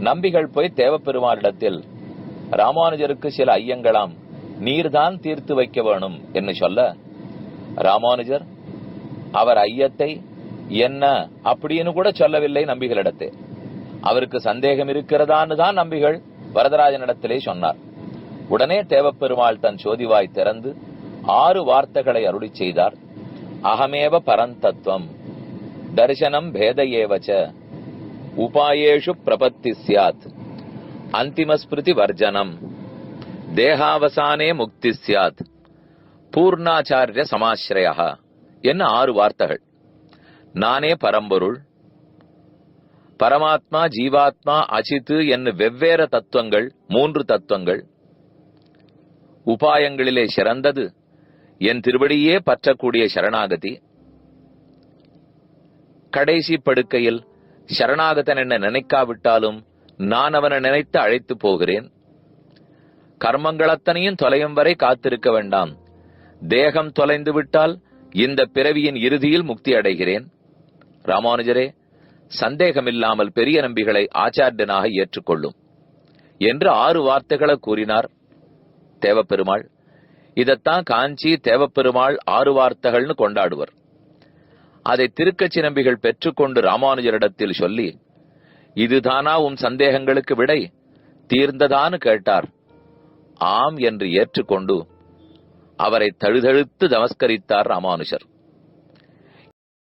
நம்பிகள் போய் தேவப்பெருமானிடத்தில் ராமானுஜருக்கு சில ஐயங்களாம், நீர்தான் தீர்த்து வைக்க வேணும் என்று சொல்ல, ராமானுஜர் அவர் ஐயத்தை என்ன அப்படின்னு கூட சொல்லவில்லை நம்பிகளிடத்தே. அவருக்கு சந்தேகம் இருக்கிறதான்னு தான் நம்பிகள் வரதராஜனிடத்திலே சொன்னார். உடனே தேவப்பெருமாள் தன் சோதிவாய் திறந்து 6 வார்த்தைகளை அருளி செய்தார். அகமேவ பரந்தத்துவம், தரிசனம் பேதையேவச்ச, உபாயேஷு பிரபத்தி ஸ்யாத், அந்திமஸ்மிருதி வர்ஜனம், தேகாவசானே முக்தி ஸ்யாத், பூர்ணாச்சாரிய சமாஸ்ரயா என்ன 6 வார்த்தைகள். நானே பரம்பொருள், பரமாத்மா, ஜீவாத்மா, அசித்து என்ன வெவ்வேறு தத்துவங்கள், 3 தத்துவங்கள். உபாயங்களிலே சிறந்தது என் திருவடியே பற்றக்கூடிய சரணாகதி. கடைசி படுக்கையில் சரணாகதன் என்ன நினைக்காவிட்டாலும் நான் அவனை நினைத்து அழைத்து போகிறேன். கர்மங்களத்தனையும் தொலையும் வரை காத்திருக்க வேண்டாம். தேகம் தொலைந்து விட்டால் இந்த பிறவியின் இறுதியில் முக்தி அடைகிறேன். ராமானுஜரே, சந்தேகமில்லாமல் பெரிய நம்பிகளை ஆச்சாரியனாக ஏற்றுக்கொள்ளும் என்று 6 வார்த்தைகளை கூறினார் தேவப்பெருமாள். இதத்தான் காஞ்சி தேவப்பெருமாள் 6 வார்த்தைகள்னு கொண்டாடுவர். அதை திருக்கச்சி நம்பிகள் பெற்றுக்கொண்டு ராமானுஜரிடத்தில் சொல்லி, இதுதானா உன் சந்தேகங்களுக்கு விடை, தீர்ந்ததான்னு கேட்டார். ஆம் என்று ஏற்றுக்கொண்டு அவரை தழுதழுத்து நமஸ்கரித்தார் ராமானுஜர்.